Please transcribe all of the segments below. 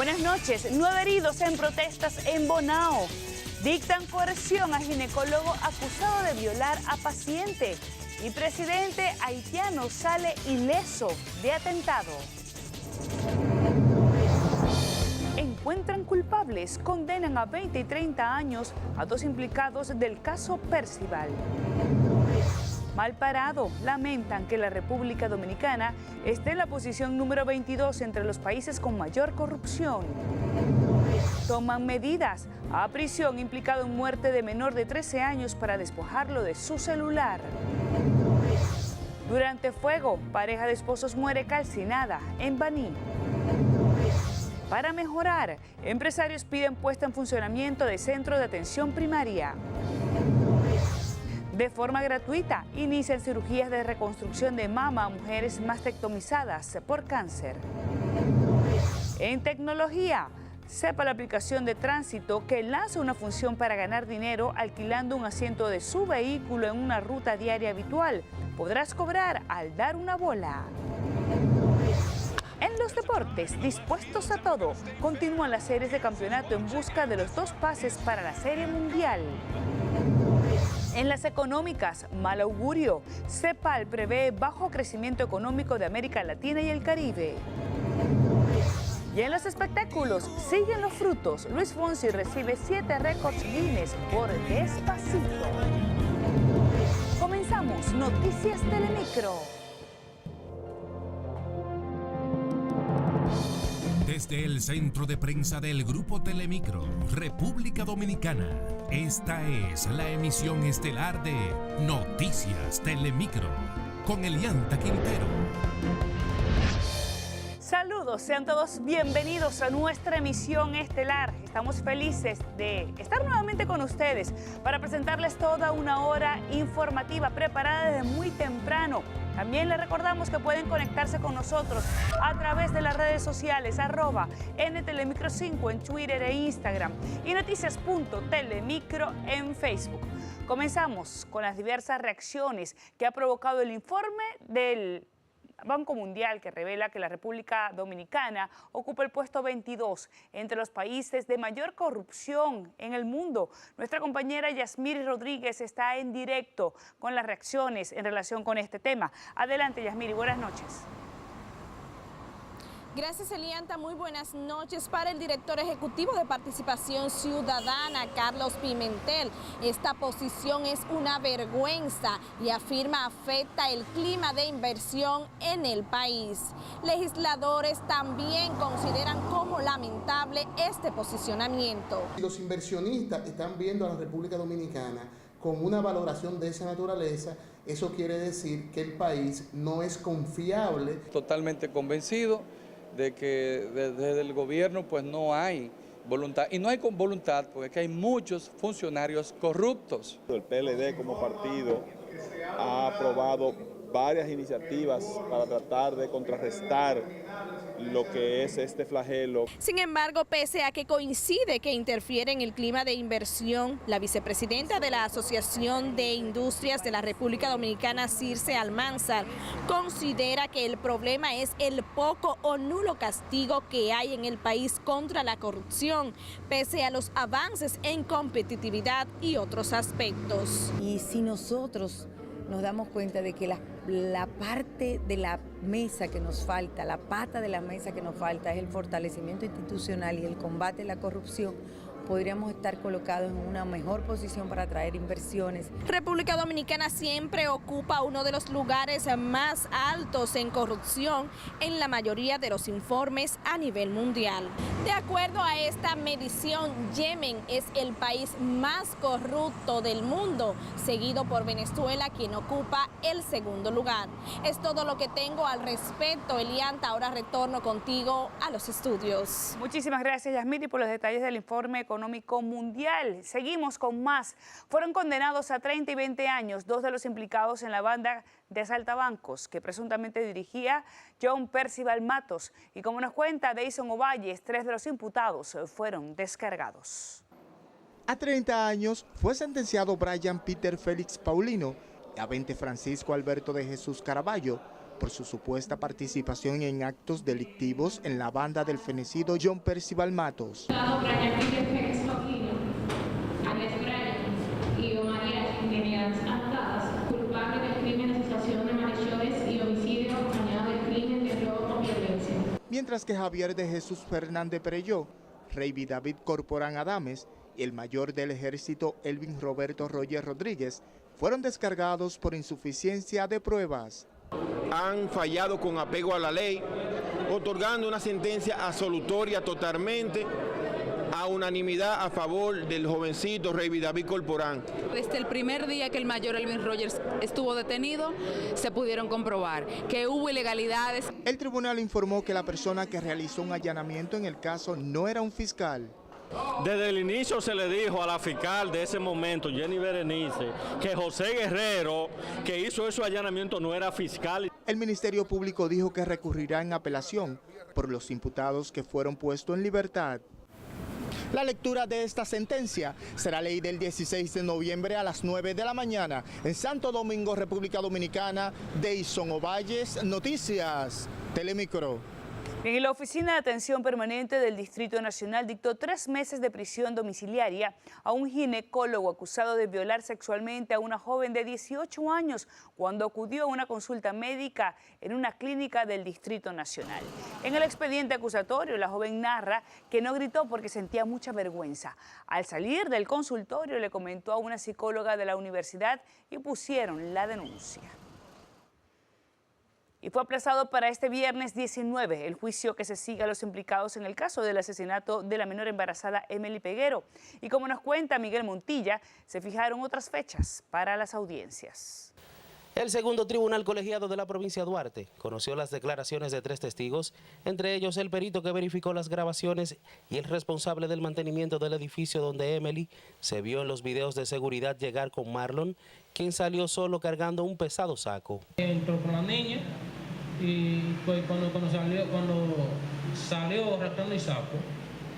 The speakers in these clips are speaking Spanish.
Buenas noches. 9 heridos en protestas en Bonao. Dictan coerción a ginecólogo acusado de violar a paciente. Y presidente haitiano sale ileso de atentado. Encuentran culpables, condenan a 20 y 30 años a 2 implicados del caso Percival. Mal parado, lamentan que la República Dominicana esté en la posición número 22 entre los países con mayor corrupción. Toman medidas a prisión implicado en muerte de menor de 13 años para despojarlo de su celular. Durante fuego, pareja de esposos muere calcinada en Baní. Para mejorar, empresarios piden puesta en funcionamiento de centro de atención primaria. De forma gratuita, inician cirugías de reconstrucción de mama a mujeres mastectomizadas por cáncer. En tecnología, sepa la aplicación de tránsito que lanza una función para ganar dinero alquilando un asiento de su vehículo en una ruta diaria habitual. Podrás cobrar al dar una bola. En los deportes, dispuestos a todo, continúan las series de campeonato en busca de los 2 pases para la Serie Mundial. En las económicas, mal augurio. CEPAL prevé bajo crecimiento económico de América Latina y el Caribe. Y en los espectáculos, siguen los frutos. Luis Fonsi recibe 7 récords Guinness por Despacito. Comenzamos Noticias Telemicro. Desde el centro de prensa del Grupo Telemicro, República Dominicana, esta es la emisión estelar de Noticias Telemicro, con Elianta Quintero. Saludos, sean todos bienvenidos a nuestra emisión estelar. Estamos felices de estar nuevamente con ustedes para presentarles toda una hora informativa preparada desde muy temprano. También les recordamos que pueden conectarse con nosotros a través de las redes sociales @NTelemicro5 en Twitter e Instagram y noticias.telemicro en Facebook. Comenzamos con las diversas reacciones que ha provocado el informe del Banco Mundial, que revela que la República Dominicana ocupa el puesto 22 entre los países de mayor corrupción en el mundo. Nuestra compañera Yasmiri Rodríguez está en directo con las reacciones en relación con este tema. Adelante, Yasmiri, buenas noches. Gracias, Elianta. Muy buenas noches. Para el director ejecutivo de Participación Ciudadana, Carlos Pimentel, esta posición es una vergüenza y afirma afecta el clima de inversión en el país. Legisladores también consideran como lamentable este posicionamiento. Los inversionistas están viendo a la República Dominicana con una valoración de esa naturaleza. Eso quiere decir que el país no es confiable. Totalmente convencido de que desde el gobierno pues no hay voluntad, y no hay voluntad porque hay muchos funcionarios corruptos. El PLD como partido ha aprobado varias iniciativas para tratar de contrarrestar lo que es este flagelo. Sin embargo, pese a que coincide que interfiere en el clima de inversión, la vicepresidenta de la Asociación de Industrias de la República Dominicana, Circe Almanzar, considera que el problema es el poco o nulo castigo que hay en el país contra la corrupción, pese a los avances en competitividad y otros aspectos. Y si nosotros nos damos cuenta de que la parte de la mesa que nos falta, la pata de la mesa que nos falta es el fortalecimiento institucional y el combate a la corrupción, podríamos estar colocados en una mejor posición para atraer inversiones. República Dominicana siempre ocupa uno de los lugares más altos en corrupción en la mayoría de los informes a nivel mundial. De acuerdo a esta medición, Yemen es el país más corrupto del mundo, seguido por Venezuela, quien ocupa el segundo lugar. Es todo lo que tengo al respecto, Elianta. Ahora retorno contigo a los estudios. Muchísimas gracias, Yasmiri, por los detalles del informe económico mundial. Seguimos con más. Fueron condenados a 30 y 20 años 2 de los implicados en la banda de asaltabancos que presuntamente dirigía John Percival Matos. Y como nos cuenta Deison Ovalles, 3 de los imputados fueron descargados. A 30 años fue sentenciado Brian Peter Félix Paulino y a 20 Francisco Alberto de Jesús Caraballo, por su supuesta participación en actos delictivos en la banda del fenecido John Percival Matos. Mientras que Javier de Jesús Fernández Perelló, Reyby David Corporán Adames y el mayor del ejército Elvin Roberto Roger Rodríguez fueron descargados por insuficiencia de pruebas. Han fallado con apego a la ley, otorgando una sentencia absolutoria totalmente a unanimidad a favor del jovencito Reyby David Corporán. Desde el primer día que el mayor Elvin Rogers estuvo detenido, se pudieron comprobar que hubo ilegalidades. El tribunal informó que la persona que realizó un allanamiento en el caso no era un fiscal. Desde el inicio se le dijo a la fiscal de ese momento, Jenny Berenice, que José Guerrero, que hizo ese allanamiento, no era fiscal. El Ministerio Público dijo que recurrirá en apelación por los imputados que fueron puestos en libertad. La lectura de esta sentencia será leída el 16 de noviembre a las 9 de la mañana en Santo Domingo, República Dominicana. Deison Ovalles, Noticias Telemicro. Bien, y la Oficina de Atención Permanente del Distrito Nacional dictó 3 meses de prisión domiciliaria a un ginecólogo acusado de violar sexualmente a una joven de 18 años cuando acudió a una consulta médica en una clínica del Distrito Nacional. En el expediente acusatorio, la joven narra que no gritó porque sentía mucha vergüenza. Al salir del consultorio, le comentó a una psicóloga de la universidad y pusieron la denuncia. Y fue aplazado para este viernes 19 el juicio que se sigue a los implicados en el caso del asesinato de la menor embarazada Emily Peguero. Y como nos cuenta Miguel Montilla, se fijaron otras fechas para las audiencias. El segundo tribunal colegiado de la provincia de Duarte conoció las declaraciones de 3 testigos, entre ellos el perito que verificó las grabaciones y el responsable del mantenimiento del edificio donde Emily se vio en los videos de seguridad llegar con Marlon, quien salió solo cargando un pesado saco. Entró con la niña y pues cuando salió arrastrando el saco,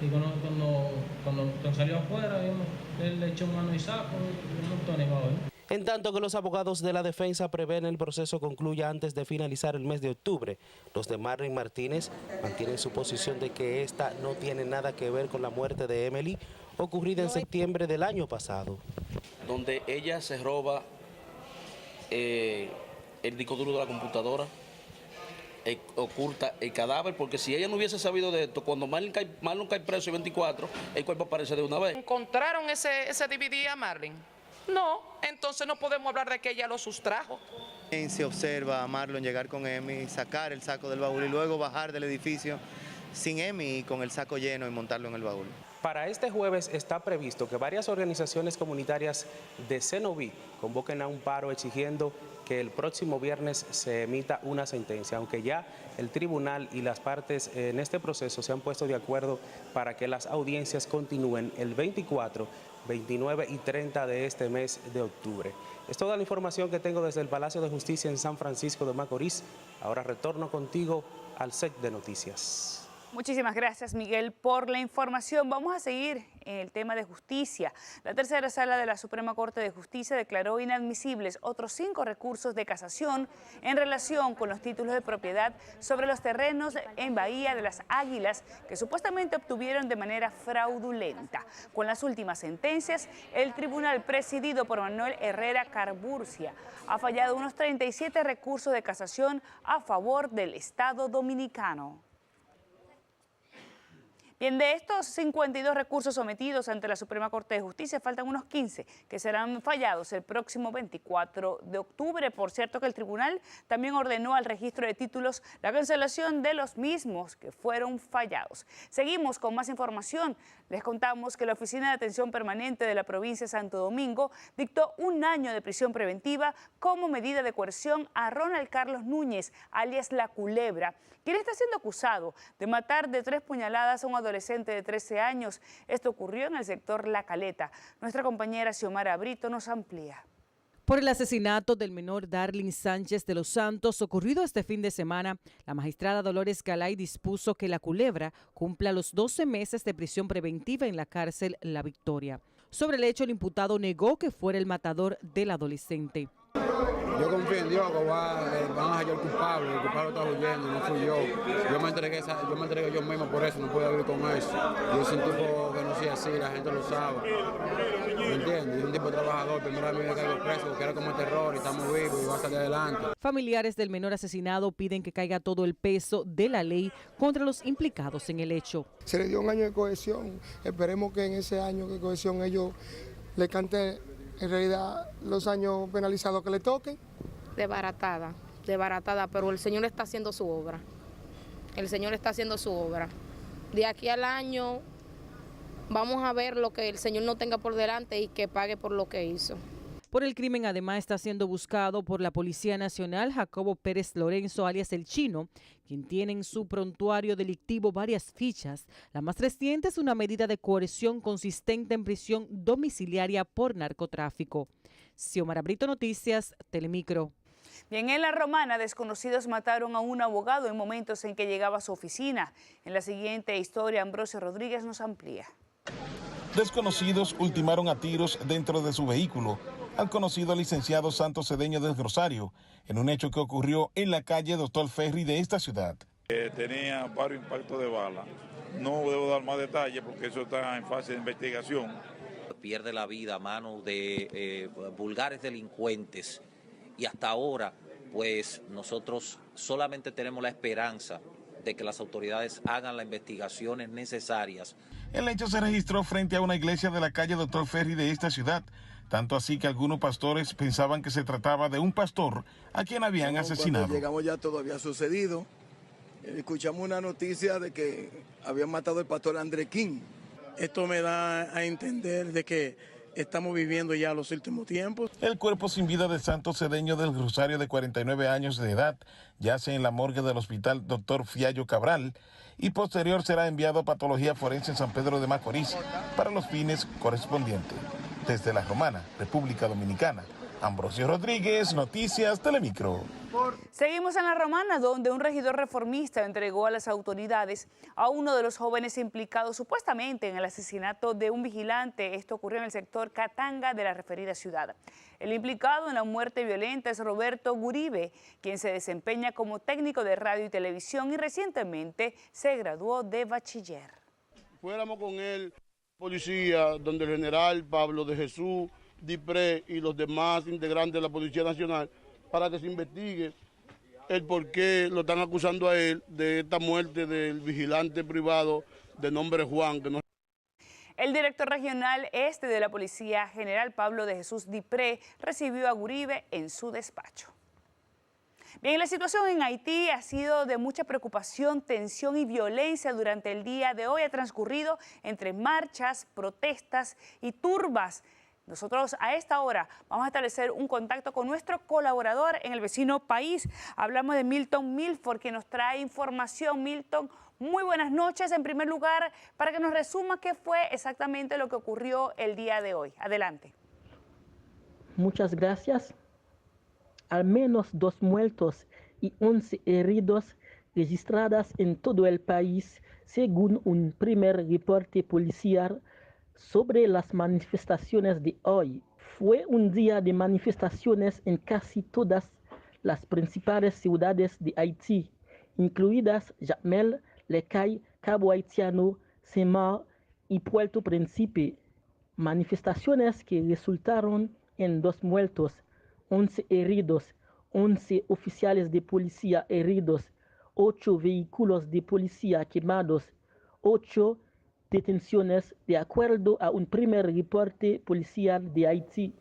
y cuando salió afuera, él le echó mano y saco y un montón de cosas. En tanto que los abogados de la defensa prevén el proceso concluya antes de finalizar el mes de octubre, los de Marlon Martínez mantienen su posición de que esta no tiene nada que ver con la muerte de Emily, ocurrida en septiembre del año pasado. Donde ella se roba el disco duro de la computadora, oculta el cadáver, porque si ella no hubiese sabido de esto, cuando Marlon cae preso el 24, el cuerpo aparece de una vez. ¿Encontraron ese DVD a Marlon? No, entonces no podemos hablar de que ella lo sustrajo. Se observa a Marlon llegar con Emi, sacar el saco del baúl y luego bajar del edificio sin Emi y con el saco lleno y montarlo en el baúl. Para este jueves está previsto que varias organizaciones comunitarias de Cenoví convoquen a un paro exigiendo que el próximo viernes se emita una sentencia, aunque ya el tribunal y las partes en este proceso se han puesto de acuerdo para que las audiencias continúen el 24, 29 y 30 de este mes de octubre. Es toda la información que tengo desde el Palacio de Justicia en San Francisco de Macorís. Ahora retorno contigo al set de noticias. Muchísimas gracias, Miguel, por la información. Vamos a seguir en el tema de justicia. La tercera sala de la Suprema Corte de Justicia declaró inadmisibles otros 5 recursos de casación en relación con los títulos de propiedad sobre los terrenos en Bahía de las Águilas que supuestamente obtuvieron de manera fraudulenta. Con las últimas sentencias, el tribunal presidido por Manuel Herrera Carburcia ha fallado unos 37 recursos de casación a favor del Estado dominicano. Bien, de estos 52 recursos sometidos ante la Suprema Corte de Justicia, faltan unos 15 que serán fallados el próximo 24 de octubre. Por cierto que el tribunal también ordenó al registro de títulos la cancelación de los mismos que fueron fallados. Seguimos con más información. Les contamos que la Oficina de Atención Permanente de la provincia de Santo Domingo dictó 1 año de prisión preventiva como medida de coerción a Ronald Carlos Núñez, alias La Culebra, quien está siendo acusado de matar de 3 puñaladas a un adolescente de 13 años. Esto ocurrió en el sector La Caleta. Nuestra compañera Xiomara Brito nos amplía. Por el asesinato del menor Darlin Sánchez de los Santos ocurrido este fin de semana, la magistrada Dolores Galay dispuso que La Culebra cumpla los 12 meses de prisión preventiva en la cárcel La Victoria. Sobre el hecho, el imputado negó que fuera el matador del adolescente. Yo confío en Dios que van a hallar el culpable está huyendo, no fui yo. Yo me entregué yo mismo por eso, no puedo vivir con eso. Yo soy un tipo que no soy así, la gente lo sabe. ¿Me entiendes? Yo soy un tipo trabajador, primero vez me caigo preso porque era como terror y estamos vivos y va a salir adelante. Familiares del menor asesinado piden que caiga todo el peso de la ley contra los implicados en el hecho. Se le dio un año de cohesión, esperemos que en ese año de cohesión ellos le canten en realidad los años penalizados que le toquen. Desbaratada, pero el Señor está haciendo su obra. El Señor está haciendo su obra. De aquí al año vamos a ver lo que el Señor no tenga por delante y que pague por lo que hizo. Por el crimen, además, está siendo buscado por la Policía Nacional Jacobo Pérez Lorenzo, alias El Chino, quien tiene en su prontuario delictivo varias fichas. La más reciente es una medida de coerción consistente en prisión domiciliaria por narcotráfico. Xiomara Brito, Noticias, Telemicro. Bien, en La Romana, desconocidos mataron a un abogado en momentos en que llegaba a su oficina. En la siguiente historia, Ambrosio Rodríguez nos amplía. Desconocidos ultimaron a tiros dentro de su vehículo al conocido licenciado Santos Cedeño del Rosario, en un hecho que ocurrió en la calle Doctor Ferry de esta ciudad. Tenía varios impactos de bala. No debo dar más detalles porque eso está en fase de investigación. Pierde la vida a manos de vulgares delincuentes y hasta ahora pues nosotros solamente tenemos la esperanza de que las autoridades hagan las investigaciones necesarias. El hecho se registró frente a una iglesia de la calle Doctor Ferry de esta ciudad, tanto así que algunos pastores pensaban que se trataba de un pastor a quien habían asesinado. Cuando llegamos ya todo había sucedido. Escuchamos una noticia de que habían matado al pastor André King. Esto me da a entender de que estamos viviendo ya los últimos tiempos. El cuerpo sin vida de Santos Cedeño del Rosario, de 49 años de edad, yace en la morgue del hospital Dr. Fiallo Cabral y posterior será enviado a patología forense en San Pedro de Macorís para los fines correspondientes. Desde La Romana, República Dominicana, Ambrosio Rodríguez, Noticias Telemicro. Seguimos en La Romana, donde un regidor reformista entregó a las autoridades a uno de los jóvenes implicados supuestamente en el asesinato de un vigilante. Esto ocurrió en el sector Catanga de la referida ciudad. El implicado en la muerte violenta es Roberto Guribe, quien se desempeña como técnico de radio y televisión y recientemente se graduó de bachiller. Fuéramos con él, policía, donde el general Pablo de Jesús Dipré y los demás integrantes de la Policía Nacional, para que se investigue el por qué lo están acusando a él de esta muerte del vigilante privado de nombre Juan. El director regional este de la Policía General Pablo de Jesús Dipré recibió a Guribe en su despacho. Bien, la situación en Haití ha sido de mucha preocupación, tensión y violencia durante el día de hoy. Ha transcurrido entre marchas, protestas y turbas. Nosotros a esta hora vamos a establecer un contacto con nuestro colaborador en el vecino país. Hablamos de Milton Milford, que nos trae información. Milton, muy buenas noches. En primer lugar, para que nos resuma qué fue exactamente lo que ocurrió el día de hoy. Adelante. Muchas gracias. Al menos 2 muertos y 11 heridos registradas en todo el país, según un primer reporte policial sobre las manifestaciones de hoy. Fue un día de manifestaciones en casi todas las principales ciudades de Haití, incluidas Jacmel, Les Cayes, Cabo Haitiano, Saint-Marc y Puerto Príncipe. Manifestaciones que resultaron en 2 muertos, 11 heridos, 11 oficiales de policía heridos, 8 vehículos de policía quemados, 8 detenciones, de acuerdo a un primer reporte policial de Haití.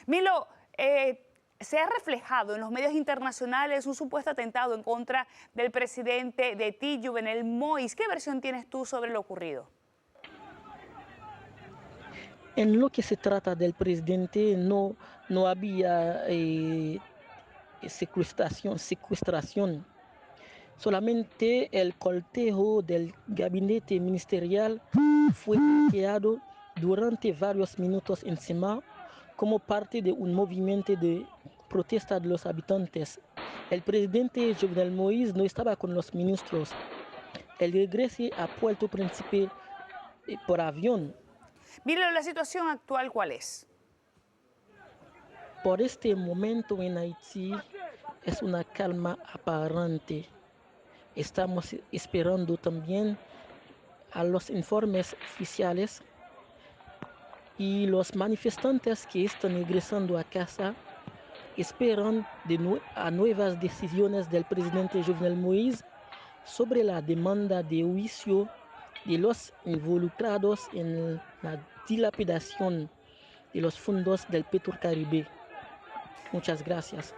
Milo, se ha reflejado en los medios internacionales un supuesto atentado en contra del presidente de Haití, Jovenel Moïse. ¿Qué versión tienes tú sobre lo ocurrido? En lo que se trata del presidente, no había secuestración. Solamente el cortejo del gabinete ministerial fue bloqueado durante varios minutos encima como parte de un movimiento de protesta de los habitantes. El presidente Jovenel Moïse no estaba con los ministros. Él regresó a Puerto Príncipe por avión. Mira, la situación actual, ¿cuál es? Por este momento en Haití es una calma aparente. Estamos esperando también a los informes oficiales y los manifestantes que están ingresando a casa esperan a nuevas decisiones del presidente Jovenel Moïse sobre la demanda de juicio de los involucrados en la dilapidación de los fondos del Petrocaribe. Muchas gracias.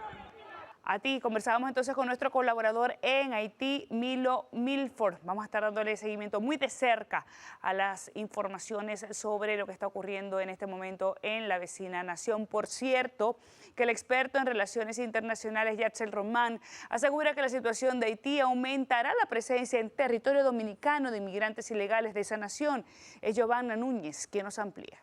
A ti, conversábamos entonces con nuestro colaborador en Haití, Milo Milford. Vamos a estar dándole seguimiento muy de cerca a las informaciones sobre lo que está ocurriendo en este momento en la vecina nación. Por cierto, que el experto en relaciones internacionales, Yatzel Román, asegura que la situación de Haití aumentará la presencia en territorio dominicano de inmigrantes ilegales de esa nación. Es Giovanna Núñez quien nos amplía.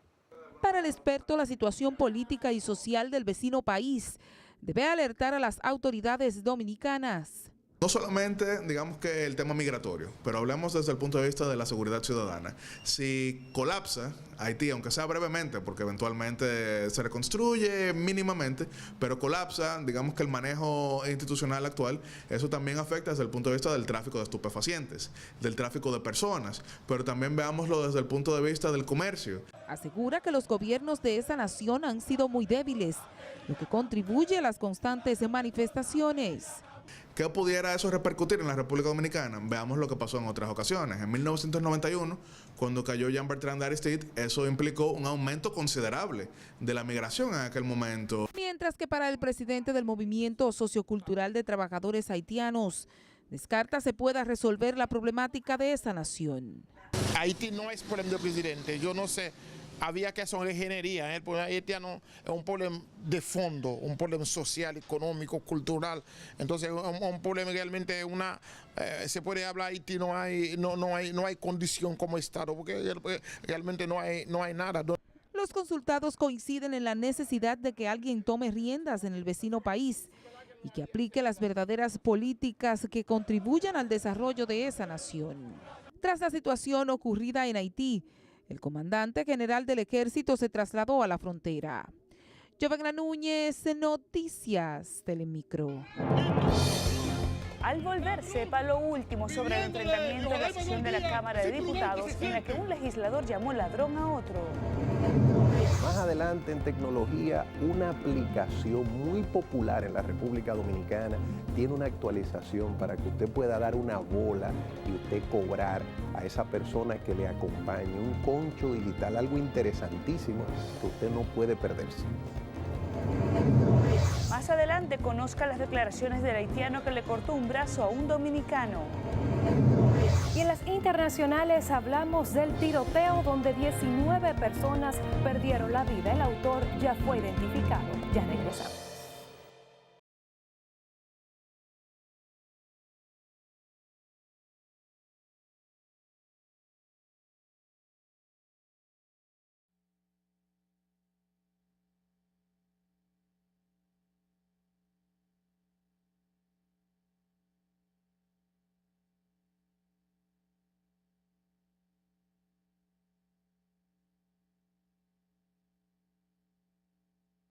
Para el experto, la situación política y social del vecino país debe alertar a las autoridades dominicanas. No solamente, digamos que el tema migratorio, pero hablemos desde el punto de vista de la seguridad ciudadana. Si colapsa Haití, aunque sea brevemente, porque eventualmente se reconstruye mínimamente, pero colapsa, digamos que el manejo institucional actual, eso también afecta desde el punto de vista del tráfico de estupefacientes, del tráfico de personas, pero también veámoslo desde el punto de vista del comercio. Asegura que los gobiernos de esa nación han sido muy débiles, lo que contribuye a las constantes manifestaciones. ¿Qué pudiera eso repercutir en la República Dominicana? Veamos lo que pasó en otras ocasiones. En 1991, cuando cayó Jean-Bertrand Aristide, eso implicó un aumento considerable de la migración en aquel momento. Mientras que para el presidente del Movimiento Sociocultural de Trabajadores Haitianos, descarta se pueda resolver la problemática de esa nación. Haití no es problema del presidente, yo no sé. Había que hacer una ingeniería. El problema haitiano es un problema de fondo, un problema social, económico, cultural. Entonces, un problema realmente se puede hablar Haití, no hay condición como Estado, porque realmente no hay nada. Los consultados coinciden en la necesidad de que alguien tome riendas en el vecino país y que aplique las verdaderas políticas que contribuyan al desarrollo de esa nación. Tras la situación ocurrida en Haití, el comandante general del ejército se trasladó a la frontera. Giovanna Núñez, Noticias Telemicro. Al volver, sepa lo último sobre el enfrentamiento en la sesión de la Cámara de Diputados en la que un legislador llamó ladrón a otro. Más adelante en tecnología, una aplicación muy popular en la República Dominicana tiene una actualización para que usted pueda dar una bola y usted cobrar a esa persona que le acompañe, un concho digital, algo interesantísimo que usted no puede perderse. Más adelante conozca las declaraciones del haitiano que le cortó un brazo a un dominicano. Y en las internacionales hablamos del tiroteo donde 19 personas perdieron la vida. El autor ya fue identificado. Ya regresamos.